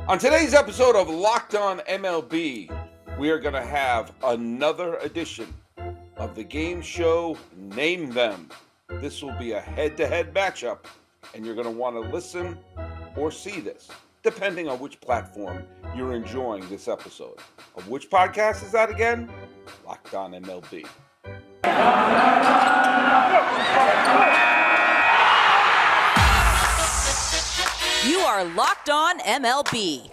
On today's episode of Locked On MLB, we are going to have another edition of the game show Name Them. This will be a head-to-head matchup, and you're going to want to listen or see this, depending on which platform you're enjoying this episode. Of which podcast is that again? Locked On MLB. You are Locked On MLB,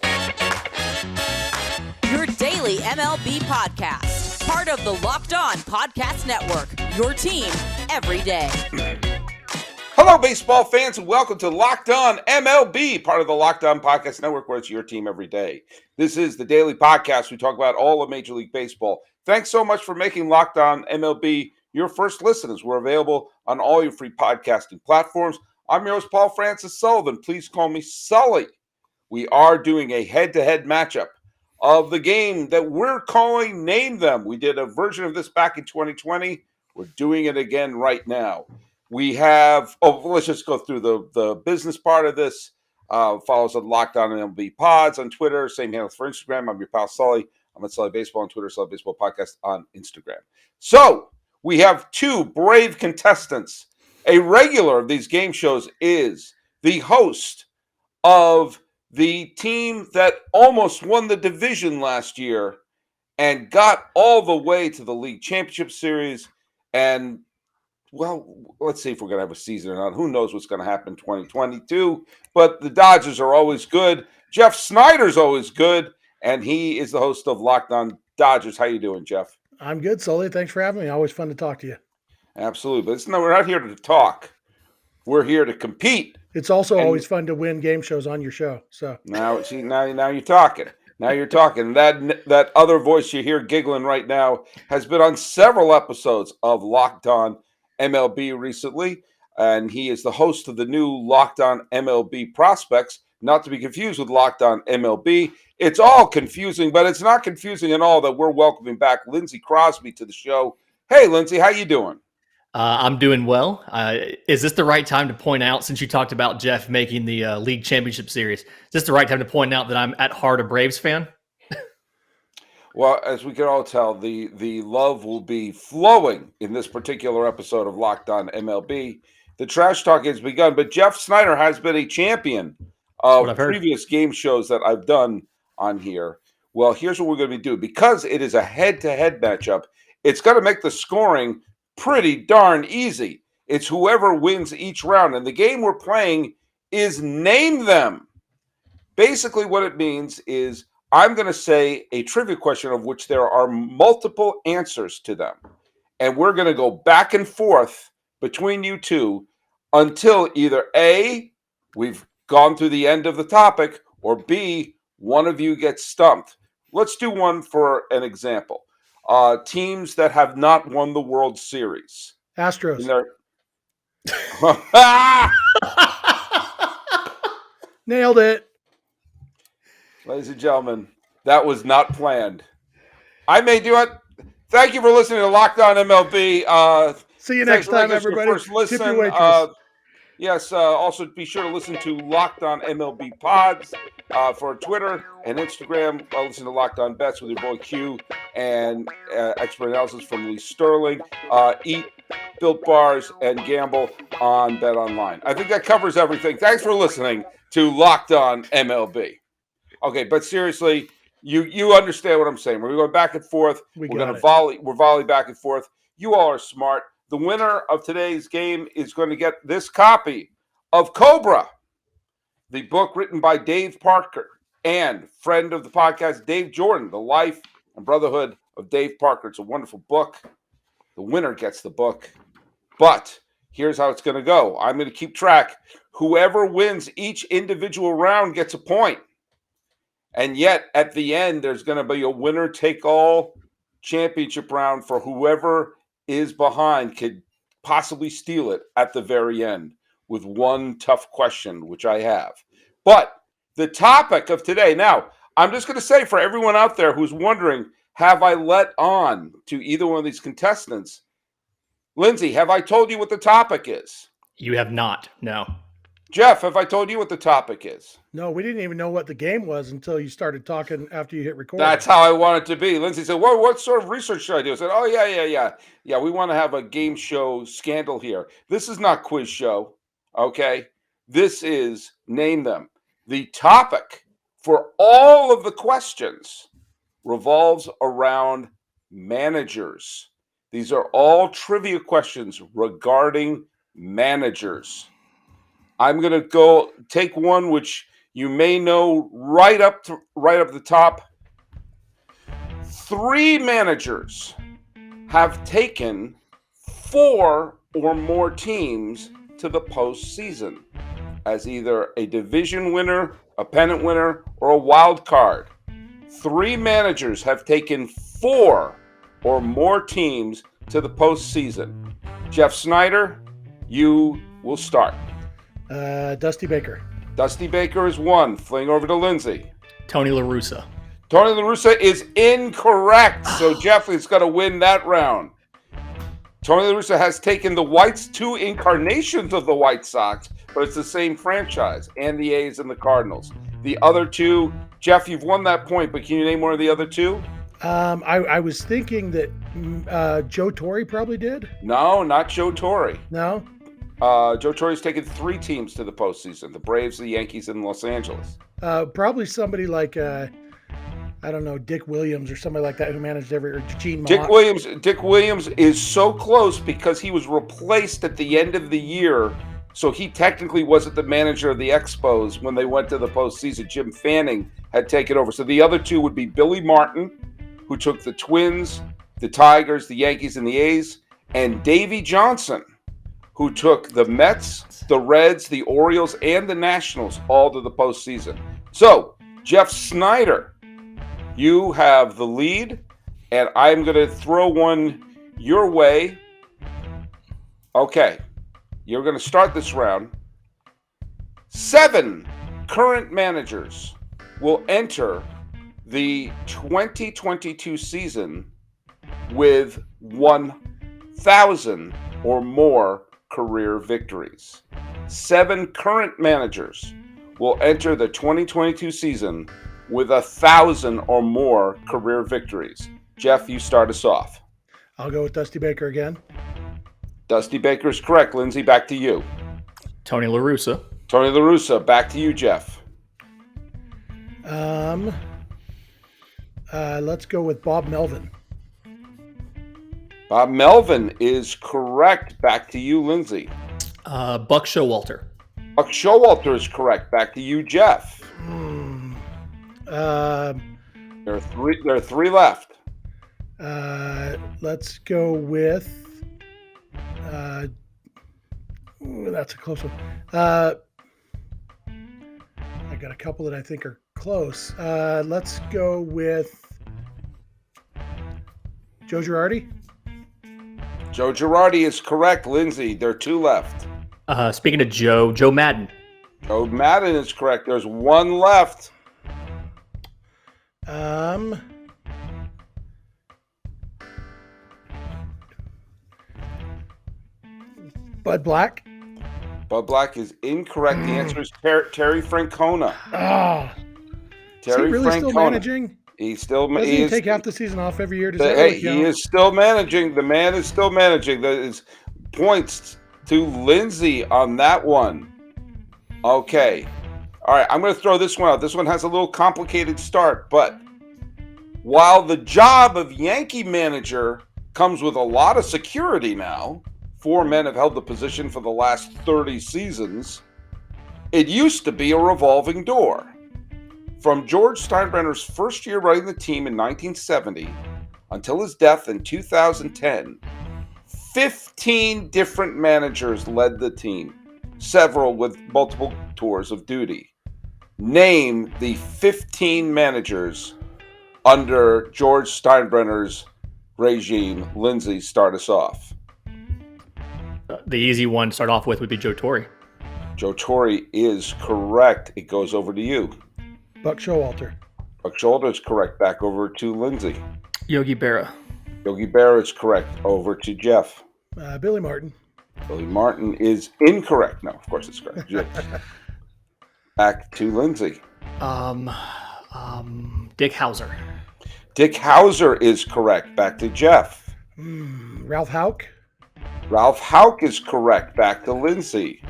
your daily MLB podcast, part of the Locked On Podcast Network, your team every day. Hello, baseball fans, and welcome to Locked On MLB, part of the Locked On Podcast Network, where it's your team every day. This is the daily podcast. We talk about all of Major League Baseball. Thanks so much for making Locked On MLB your first listeners. We're available on all your free podcasting platforms. I'm your host, Paul Francis Sullivan. Please call me Sully. We are doing a head-to-head matchup of the game that we're calling Name Them. We did a version of this back in 2020. We're doing it again right now. We have, let's just go through the business part of this. Follow us at Locked On MLB Pods on Twitter. Same handles for Instagram. I'm your pal Sully. I'm at Sully Baseball on Twitter, Sully Baseball Podcast on Instagram. So we have two brave contestants. A regular of these game shows is the host of the team that almost won the division last year and got all the way to the League Championship Series. And, well, let's see if we're going to have a season or not. Who knows what's going to happen in 2022. But the Dodgers are always good. Jeff Snider's always good. And he is the host of Locked On Dodgers. How you doing, Jeff? I'm good, Sully. Thanks for having me. Always fun to talk to you. Absolutely. But we're not here to talk. We're here to compete. It's also always fun to win game shows on your show. So now you're talking. Now you're talking. That other voice you hear giggling right now has been on several episodes of Locked On MLB recently, and he is the host of the new Locked On MLB Prospects, not to be confused with Locked On MLB. It's all confusing, but it's not confusing at all that we're welcoming back Lindsay Crosby to the show. Hey, Lindsay, how you doing? I'm doing well. Is this the right time to point out, since you talked about Jeff making the League Championship Series, is this the right time to point out that I'm at heart a Braves fan? Well, as we can all tell, the love will be flowing in this particular episode of Locked On MLB. The trash talk has begun, but Jeff Snider has been a champion of previous game shows that I've done on here. Well, here's what we're going to be doing. Because it is a head-to-head matchup, it's going to make the scoring pretty darn easy. It's whoever wins each round. And the game we're playing is Name Them. Basically what it means is I'm going to say a trivia question of which there are multiple answers to them. And we're going to go back and forth between you two until either A, we've gone through the end of the topic, or B, one of you gets stumped. Let's do one for an example. Teams that have not won the World Series. Astros. Nailed it. Ladies and gentlemen, that was not planned. I may do it. Thank you for listening to Locked On MLB. See you next time, everybody. Tip your waitress. Yes, also be sure to listen to Locked On MLB Pods for Twitter and Instagram. Listen to Locked On Bets with your boy Q and expert analysis from Lee Sterling. Eat Built Bars and gamble on BetOnline. I think that covers everything. Thanks for listening to Locked On MLB. Okay, but seriously, you understand what I'm saying. We're going back and forth. We're going to volley back and forth. You all are smart. The winner of today's game is going to get this copy of Cobra, the book written by Dave Parker and friend of the podcast, Dave Jordan, The Life and Brotherhood of Dave Parker. It's a wonderful book. The winner gets the book. But here's how it's going to go. I'm going to keep track. Whoever wins each individual round gets a point. And yet, at the end, there's going to be a winner-take-all championship round for whoever is behind could possibly steal it at the very end with one tough question, which I have. But the topic of today, now, I'm just going to say for everyone out there who's wondering, have I let on to either one of these contestants? Lindsay, have I told you what the topic is? You have not, no. Jeff, have I told you what the topic is? No, we didn't even know what the game was until you started talking after you hit record. That's how I want it to be. Lindsay said, what sort of research should I do? I said, oh, yeah. Yeah, we want to have a game show scandal here. This is not quiz show, okay? This is Name Them. The topic for all of the questions revolves around managers. These are all trivia questions regarding managers. I'm going to go take one which you may know right up the top. 3 managers have taken 4 or more teams to the postseason as either a division winner, a pennant winner, or a wild card. 3 managers have taken 4 or more teams to the postseason. Jeff Snider, you will start. Dusty Baker. Dusty Baker is 1. Fling over to Lindsay. Tony LaRussa. Tony LaRussa is incorrect, so Jeff is going to win that round. Tony LaRussa has taken the Whites 2 incarnations of the White Sox, but it's the same franchise, and the A's and the Cardinals. The other 2, Jeff, you've won that point, but can you name one of the other 2? I was thinking that Joe Torre probably did. No, not Joe Torre. No? Joe Torre's taken 3 teams to the postseason: the Braves, the Yankees, and Los Angeles. Probably somebody like I don't know, Dick Williams or somebody like that who managed or Gene Dick Mott. Dick Williams is so close because he was replaced at the end of the year, so he technically wasn't the manager of the Expos when they went to the postseason. Jim Fanning had taken over. So the other 2 would be Billy Martin, who took the Twins, the Tigers, the Yankees, and the A's, and Davey Johnson, who took the Mets, the Reds, the Orioles, and the Nationals all to the postseason. So, Jeff Snider, you have the lead, and I'm going to throw one your way. Okay, you're going to start this round. 7 current managers will enter the 2022 season with 1,000 or more career victories. 7 current managers will enter the 2022 season with 1,000 or more career victories. Jeff, you start us off. I'll go with Dusty Baker again. Dusty Baker is correct. Lindsay, back to you. Tony LaRussa. Tony LaRussa, back to you, Jeff. Let's go with Bob Melvin. Bob Melvin is correct. Back to you, Lindsay. Buck Showalter. Buck Showalter is correct. Back to you, Jeff. There are 3 left. Let's go with. That's a close one. I got a couple that I think are close. Let's go with Joe Girardi. Joe Girardi is correct. Lindsay, there are 2 left. Speaking of Joe Madden. Joe Madden is correct. There's 1 left. Bud Black. Bud Black is incorrect. The answer is Terry Francona. Terry is he really still managing? He's still. Doesn't he take half the season off every year? He is still managing. The man is still managing. That is points to Lindsay on that one. Okay. All right. I'm going to throw this one out. This one has a little complicated start, but while the job of Yankee manager comes with a lot of security now, 4 men have held the position for the last 30 seasons. It used to be a revolving door. From George Steinbrenner's first year running the team in 1970 until his death in 2010, 15 different managers led the team, several with multiple tours of duty. Name the 15 managers under George Steinbrenner's regime. Lindsay, start us off. The easy one to start off with would be Joe Torre. Joe Torre is correct. It goes over to you. Buck Showalter. Buck Showalter is correct. Back over to Lindsay. Yogi Berra. Yogi Berra is correct. Over to Jeff. Billy Martin. Billy Martin is incorrect. No, of course it's correct. Back to Lindsay. Dick Hauser. Dick Hauser is correct. Back to Jeff. Ralph Houck. Ralph Houck is correct. Back to Lindsay.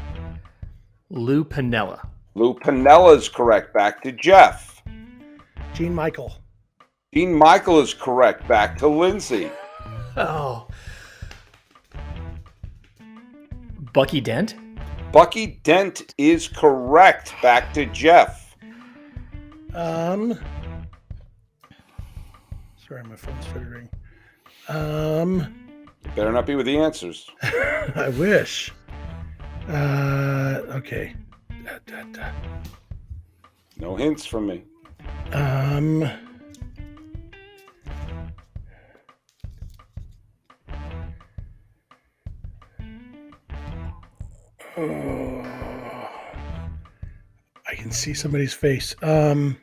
Lou Piniella. Lou Piniella is correct. Back to Jeff. Gene Michael. Gene Michael is correct. Back to Lindsay. Oh. Bucky Dent? Bucky Dent is correct. Back to Jeff. Sorry, my phone's triggering. You better not be with the answers. I wish. Okay. No hints from me. I can see somebody's face. Crap.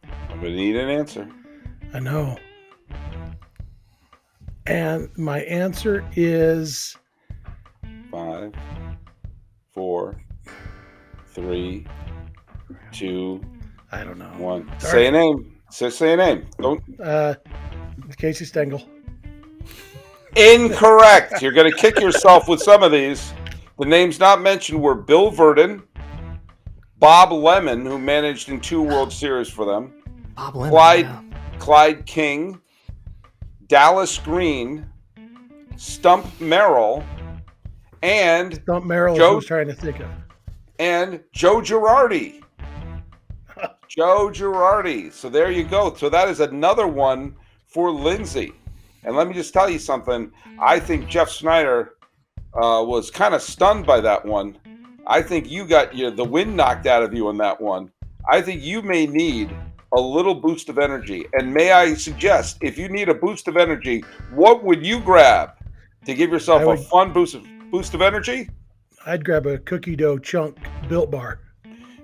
I'm going to need an answer. I know. And my answer is 5, 4, 3, 2, I don't know. 1. Sorry. Say a name. Say a name. Don't. Casey Stengel. Incorrect. You're going to kick yourself with some of these. The names not mentioned were Bill Verdon, Bob Lemon, who managed in 2 World Series for them, Bob Lemon, Clyde King, Dallas Green, Stump Merrill, and Stump Merrill is what I was trying to think of. And Joe Girardi. Joe Girardi. So there you go. So that is another one for Lindsay. And let me just tell you something. I think Jeff Snider was kind of stunned by that one. I think you got the wind knocked out of you on that one. I think you may need a little boost of energy. And may I suggest, if you need a boost of energy, what would you grab to give yourself a fun boost of energy? I'd grab a cookie dough chunk Built Bar.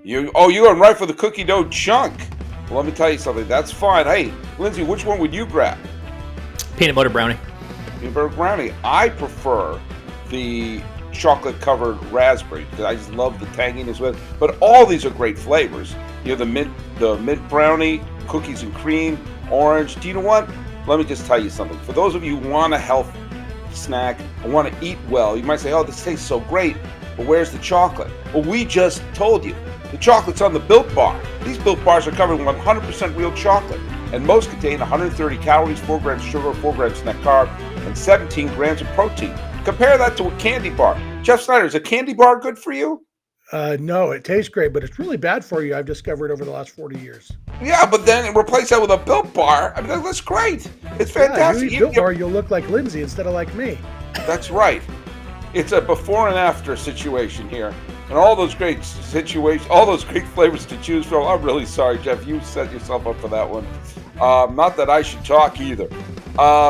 You're going right for the cookie dough chunk. Well, let me tell you something. That's fine. Hey, Lindsay, which one would you grab? Peanut butter brownie. Peanut butter brownie. I prefer the chocolate-covered raspberry because I just love the tanginess with it. But all these are great flavors. You have the mint brownie, cookies and cream, orange. Do you know what? Let me just tell you something. For those of you who want a health snack and want to eat well, you might say, oh, this tastes so great, but where's the chocolate? Well, we just told you. The chocolate's on the Built Bar. These Built Bars are covered with 100% real chocolate, and most contain 130 calories, 4 grams of sugar, 4 grams of net carb, and 17 grams of protein. Compare that to a candy bar. Jeff Snider, is a candy bar good for you? No, it tastes great, but it's really bad for you, I've discovered over the last 40 years. Yeah, but then replace that with a Built Bar. I mean, that's great. It's fantastic. Yeah, you eat Built Bar, you'll look like Lindsay instead of like me. That's right. It's a before and after situation here. And all those great situations, all those great flavors to choose from. I'm really sorry, Jeff. You set yourself up for that one. Not that I should talk either.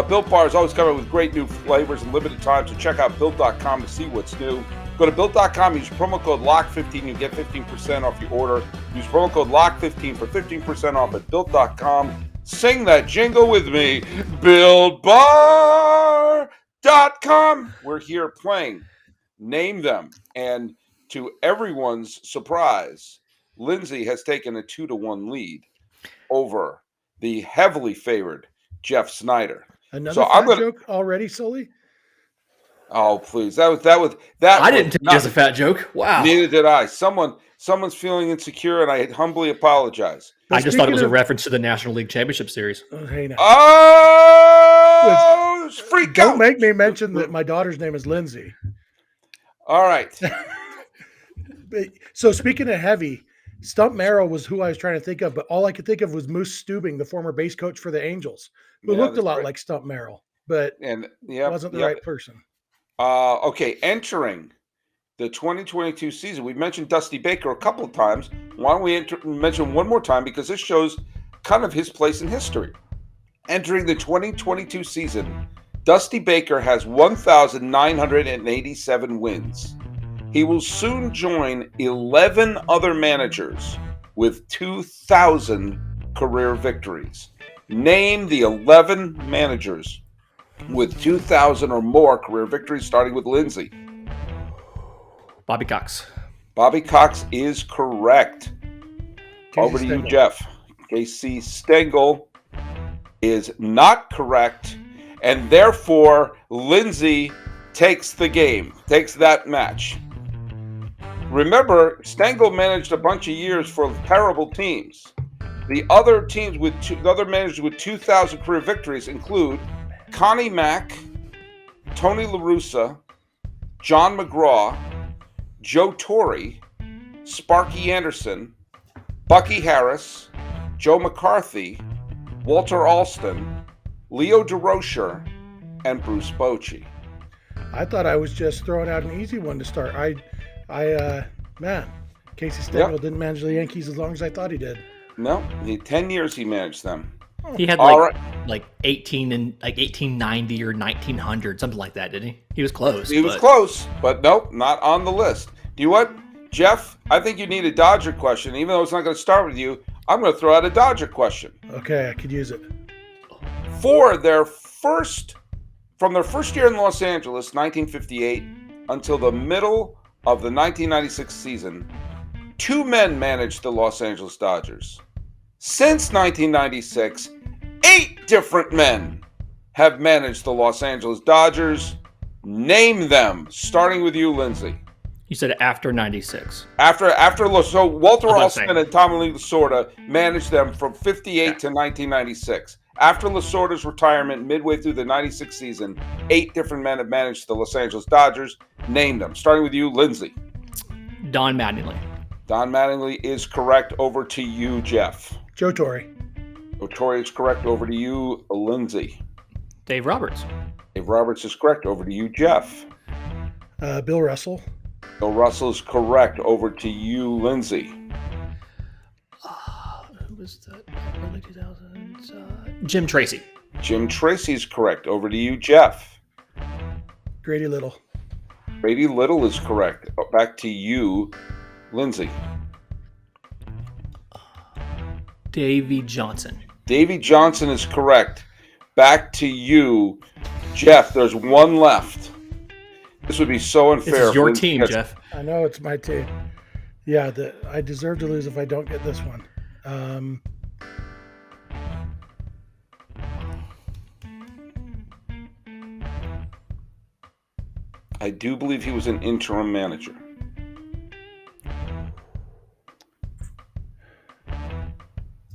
Built Bar is always covered with great new flavors and limited time, so check out Built.com to see what's new. Go to Built.com, use promo code LOCK15, you get 15% off your order. Use promo code LOCK15 for 15% off at Built.com. Sing that jingle with me. BuiltBar.com. We're here playing Name Them. And to everyone's surprise, Lindsay has taken a 2-1 lead over the heavily favored Jeff Snider. Another fat joke already, Sully? Oh, please. That I didn't take it as a fat joke. Wow. Neither did I. Someone's feeling insecure, and I humbly apologize. I just thought it was a reference to the National League Championship Series. Okay, now. Oh, freak out. Don't make me mention that my daughter's name is Lindsay. All right. So speaking of heavy, Stump Merrill was who I was trying to think of, but all I could think of was Moose Stubing, the former base coach for the Angels, who looked a lot like Stump Merrill, but wasn't the right person. Okay, entering the 2022 season, we mentioned Dusty Baker a couple of times. Why don't we mention one more time, because this shows kind of his place in history. Entering the 2022 season, Dusty Baker has 1,987 wins. He will soon join 11 other managers with 2,000 career victories. Name the 11 managers with 2,000 or more career victories, starting with Lindsay. Bobby Cox. Bobby Cox is correct. Casey Over to Stengel. you, Jeff. Casey Stengel is not correct, and therefore Lindsay takes the game, takes that match. Remember, Stengel managed a bunch of years for terrible teams. The other teams with other managers with 2,000 career victories include Connie Mack, Tony LaRussa, John McGraw, Joe Torre, Sparky Anderson, Bucky Harris, Joe McCarthy, Walter Alston, Leo DeRocher, and Bruce Bochy. I thought I was just throwing out an easy one to start. Man, Casey Stengel didn't manage the Yankees as long as I thought he did. No, 10 years he managed them. He had like 1890 or 1900, something like that, didn't he? He was close. He was close, but nope, not on the list. Do you what, Jeff? I think you need a Dodger question. Even though it's not going to start with you, I'm going to throw out a Dodger question. Okay, I could use it. From their first year in Los Angeles, 1958, until the middle of the 1996 season, 2 men managed the Los Angeles Dodgers. Since 1996, 8 different men have managed the Los Angeles Dodgers. Name them, starting with you, Lindsay. You said after 96. So Walter Alston and Tommy Lasorda managed them from 58 to 1996. After Lasorda's retirement, midway through the 96 season, 8 different men have managed the Los Angeles Dodgers. Name them, starting with you, Lindsay. Don Mattingly. Don Mattingly is correct. Over to you, Jeff. Joe Torre. Joe Torre is correct. Over to you, Lindsay. Dave Roberts. Dave Roberts is correct. Over to you, Jeff. Bill Russell. Bill Russell is correct. Over to you, Lindsay. Who was that? Early 2000s. Jim Tracy. Jim Tracy is correct. Over to you, Jeff. Grady Little. Grady Little is correct. Back to you, Lindsay. Davey Johnson. Davey Johnson is correct. Back to you, Jeff. There's one left. This would be so unfair. This is your team, Jeff. I know it's my team. Yeah, I deserve to lose if I don't get this one. I do believe he was an interim manager.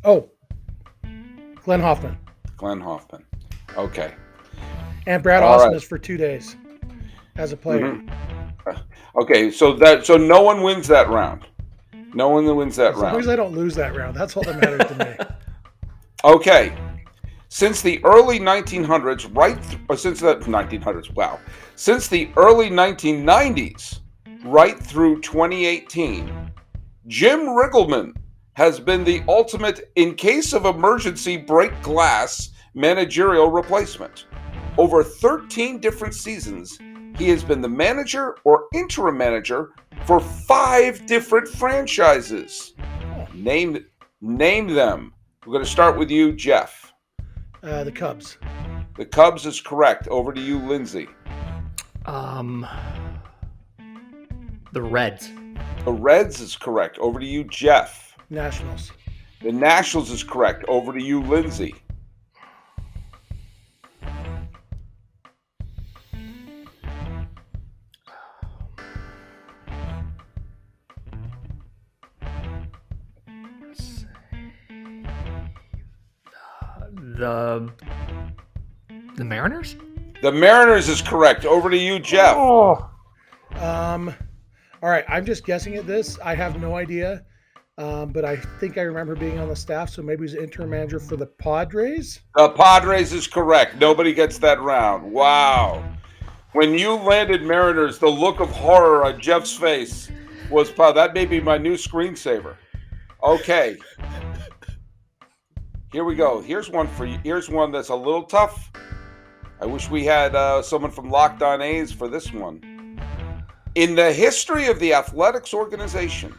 Oh, Glenn Hoffman. Glenn Hoffman. Okay. And Brad Ausmus for 2 days as a player. Mm-hmm. Okay, so no one wins that round. No one wins that round. As long as I don't lose that round, that's all that matters to me. Okay. Since the early 1900s, since the early 1990s, right through 2018, Jim Riggleman has been the ultimate, in case of emergency, break glass managerial replacement. Over 13 different seasons, he has been the manager or interim manager for 5 different franchises. Name them. We're going to start with you, Jeff. The Cubs. The Cubs is correct. Over to you, Lindsay. The Reds. The Reds is correct. Over to you, Jeff. Nationals. The Nationals is correct. Over to you, Lindsay. The Mariners? The Mariners is correct. Over to you, Jeff. Oh. All right, I'm just guessing at this. I have no idea. But I think I remember being on the staff, so maybe he's an interim manager for the Padres. The Padres is correct. Nobody gets that round. Wow. When you landed Mariners, the look of horror on Jeff's face was, that may be my new screensaver. Okay. Here we go. Here's one for you. Here's one that's a little tough. I wish we had someone from Locked On A's for this one. In the history of the athletics organization,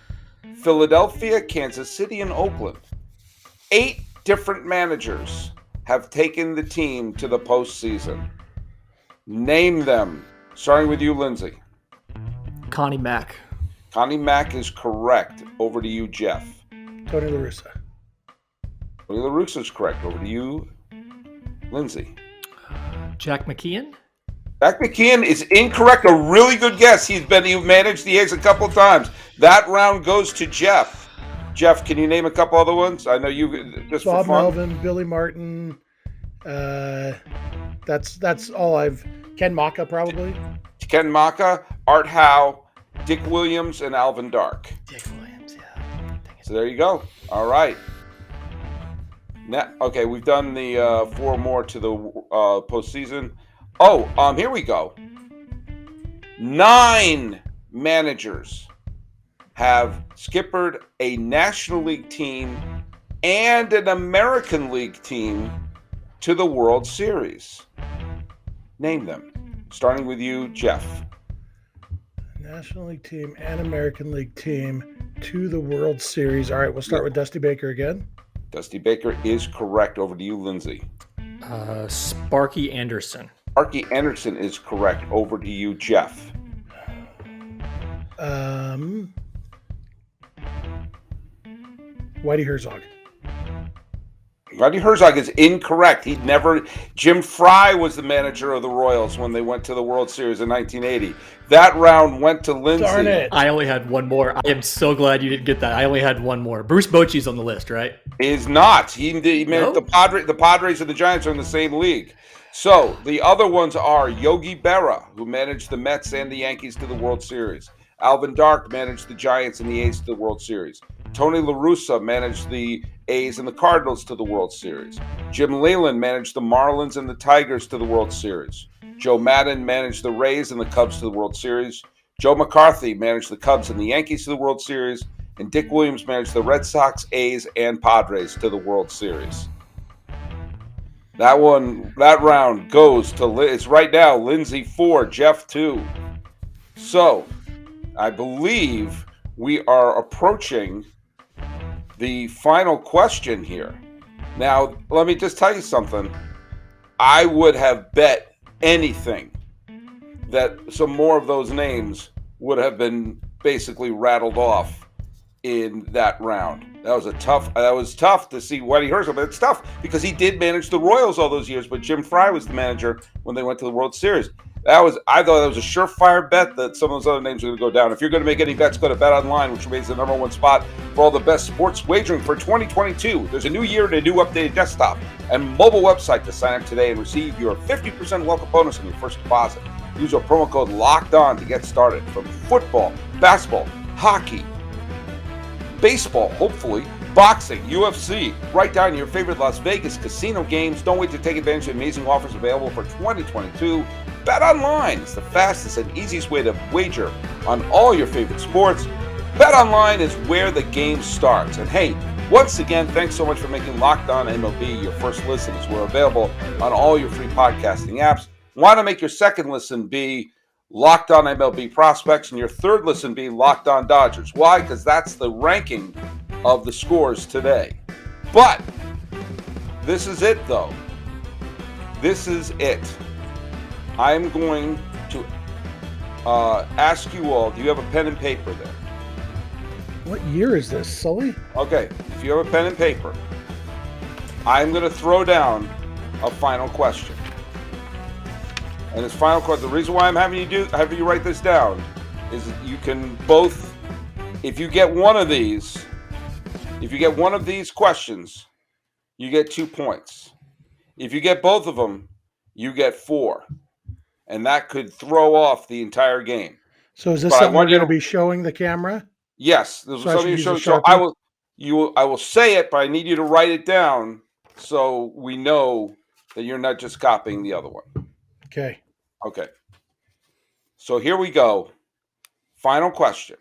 Philadelphia, Kansas City, and Oakland, 8 different managers have taken the team to the postseason? Name them. Starting with you, Lindsay. Connie Mack. Connie Mack is correct. Over to you, Jeff. Tony LaRussa. Tony LaRussa is correct. Over to you, Lindsay. Jack McKeon. Jack McKeon is incorrect. A really good guess. He's managed the A's a couple of times. That round goes to Jeff. Jeff, can you name a couple other ones? I know you just Bob for fun. Melvin, Billy Martin. That's all I've. Ken Maka probably. Ken Maka, Art Howe, Dick Williams, and Alvin Dark. Dick Williams, yeah. So there you go. All right. Now, okay, we've done the 4 more to the postseason. Oh, here we go. 9 managers have skippered a National League team and an American League team to the World Series. Name them. Starting with you, Jeff. National League team and American League team to the World Series. All right, we'll start with Dusty Baker again. Dusty Baker is correct. Over to you, Lindsay. Sparky Anderson. Sparky Anderson is correct. Over to you, Jeff. Whitey Herzog. Whitey Herzog is incorrect. Jim Fry was the manager of the Royals when they went to the World Series in 1980. That round went to Lindsay. Darn it. I only had one more. I am so glad you didn't get that. I only had one more. Bruce Bochy's on the list, right? Is not. He managed the Padres and the Giants are in the same league. So the other ones are Yogi Berra, who managed the Mets and the Yankees to the World Series. Alvin Dark managed the Giants and the A's to the World Series. Tony LaRussa managed the A's and the Cardinals to the World Series. Jim Leyland managed the Marlins and the Tigers to the World Series. Joe Maddon managed the Rays and the Cubs to the World Series. Joe McCarthy managed the Cubs and the Yankees to the World Series. And Dick Williams managed the Red Sox, A's, and Padres to the World Series. That round goes to, it's right now, Lindsay 4, Jeff 2. So, I believe we are approaching the final question here. Now, let me just tell you something. I would have bet anything that some more of those names would have been basically rattled off in that round. That was tough to see Whitey Herzog, but it's tough because he did manage the Royals all those years, but Jim Fry was the manager when they went to the World Series. I thought that was a surefire bet that some of those other names are going to go down. If you're going to make any bets, go to BetOnline, which remains the #1 spot for all the best sports wagering for 2022. There's a new year and a new updated desktop and mobile website to sign up today and receive your 50% welcome bonus on your first deposit. Use our promo code LOCKEDON to get started. From football, basketball, hockey, baseball, hopefully, boxing, UFC, right down to your favorite Las Vegas casino games. Don't wait to take advantage of amazing offers available for 2022. BetOnline is the fastest and easiest way to wager on all your favorite sports. BetOnline is where the game starts. And hey, once again, thanks so much for making Locked On MLB your first listen, as we're available on all your free podcasting apps. Why not make your second listen be Locked On MLB Prospects and your third listen be Locked On Dodgers? Why? Because that's the ranking of the scores today. But this is it, though. This is it. I'm going to ask you all, do you have a pen and paper there? What year is this, Sully? Okay, if you have a pen and paper, I'm going to throw down a final question. And this final question, the reason why I'm having you write this down is that you can both, if you get one of these questions, you get 2 points. If you get both of them, you get 4. And that could throw off the entire game. So is this something we're going to be showing the camera? Yes, this is something you show. So I will say it, but I need you to write it down so we know that you're not just copying the other one. Okay. So here we go. Final question.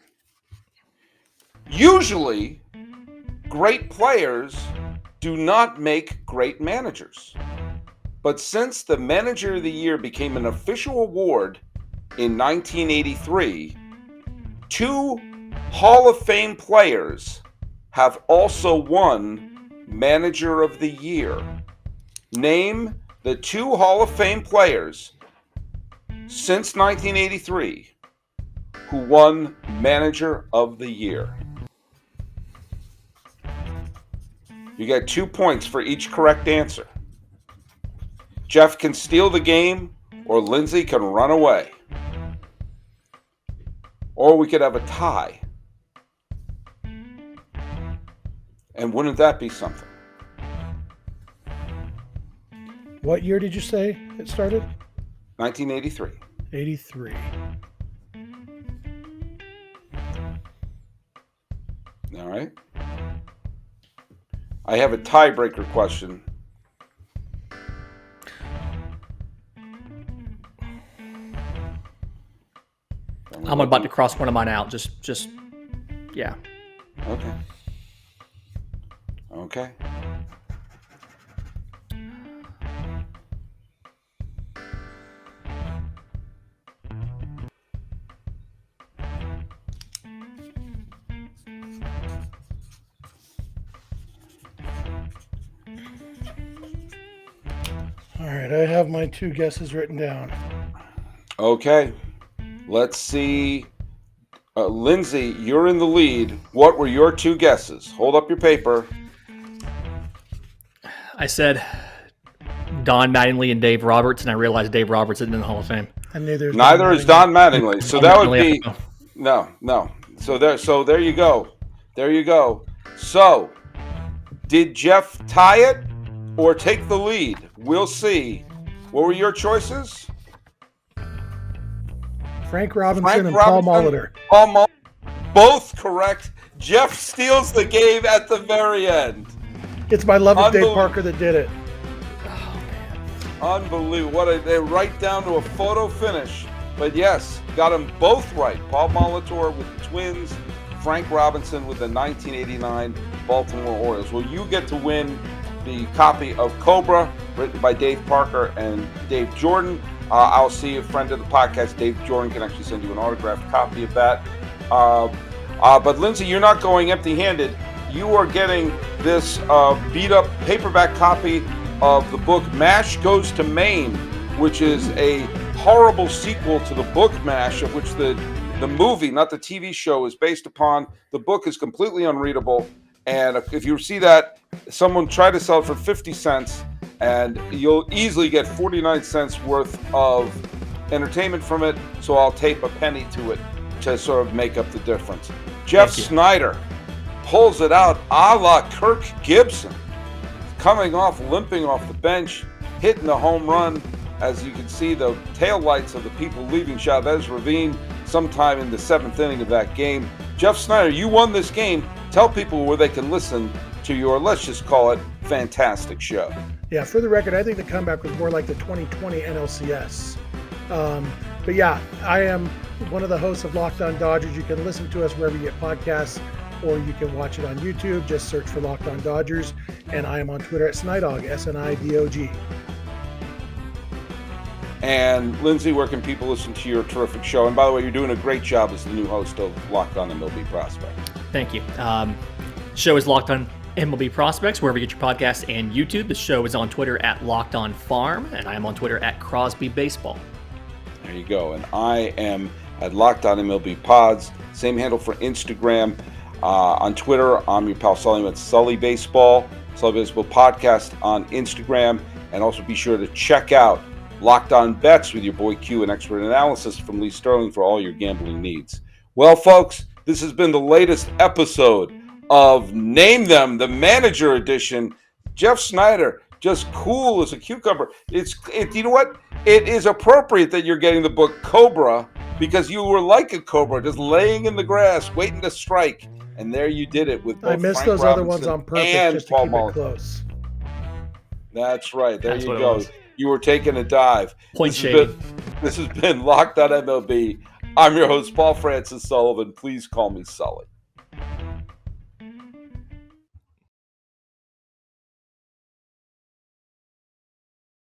Usually, great players do not make great managers. But since the Manager of the Year became an official award in 1983, 2 Hall of Fame players have also won Manager of the Year. Name the 2 Hall of Fame players since 1983 who won Manager of the Year. You get 2 points for each correct answer. Jeff can steal the game, or Lindsay can run away. Or we could have a tie. And wouldn't that be something? What year did you say it started? 1983. 83. All right. I have a tiebreaker question. I'm about to cross one of mine out. Just, yeah. Okay. Okay. All right, I have my 2 guesses written down. Okay. Let's see. Lindsay, you're in the lead. What were your 2 guesses? Hold up your paper. I said Don Mattingly and Dave Roberts, and I realized Dave Roberts isn't in the Hall of Fame. And neither is Don Mattingly. So that would be no. So there you go. There you go. So did Jeff tie it or take the lead? We'll see. What were your choices? Frank Robinson and Paul Molitor. Both correct. Jeff steals the game at the very end. It's my love of Dave Parker that did it. Oh, man. Unbelievable. They're right down to a photo finish. But yes, got them both right. Paul Molitor with the Twins, Frank Robinson with the 1989 Baltimore Orioles. Well, you get to win the copy of Cobra, written by Dave Parker and Dave Jordan. I'll see a friend of the podcast, Dave Jordan, can actually send you an autographed copy of that. But Lindsay, you're not going empty-handed. You are getting this beat-up paperback copy of the book MASH Goes to Maine, which is a horrible sequel to the book MASH, of which the movie, not the TV show, is based upon. The book is completely unreadable. And if you see that, someone try to sell it for 50 cents, and you'll easily get 49 cents worth of entertainment from it. So I'll tape a penny to it to sort of make up the difference. Jeff Snider pulls it out a la Kirk Gibson, limping off the bench, hitting the home run. As you can see, the taillights of the people leaving Chavez Ravine sometime in the 7th inning of that game. Jeff Snider, you won this game. Tell people where they can listen to your, let's just call it, fantastic show. Yeah, for the record, I think the comeback was more like the 2020 NLCS. But yeah, I am one of the hosts of Locked On Dodgers. You can listen to us wherever you get podcasts, or you can watch it on YouTube. Just search for Locked On Dodgers. And I am on Twitter at Snidog, SNIDOG. And Lindsay, where can people listen to your terrific show? And by the way, you're doing a great job as the new host of Locked On MLB Prospects. Thank you. Show is Locked On MLB Prospects, wherever you get your podcasts and YouTube. The show is on Twitter at Locked On Farm, and I am on Twitter at Crosby Baseball. There you go. And I am at Locked On MLB Pods. Same handle for Instagram. On Twitter, I'm your pal Sully at Sully Baseball Podcast on Instagram. And also be sure to check out Locked On Bets with your boy Q and expert analysis from Lee Sterling for all your gambling needs. Well, folks, this has been the latest episode of Name Them, the Manager Edition. Jeff Snider, just cool as a cucumber. You know what? It is appropriate that you're getting the book Cobra, because you were like a cobra, just laying in the grass, waiting to strike. And there you did it with both I missed Frank those Robinson other ones on purpose and just to Paul keep it close. That's right. There That's you what it go. was. You were taking a dive. This has been Locked On MLB. I'm your host, Paul Francis Sullivan. Please call me Sully.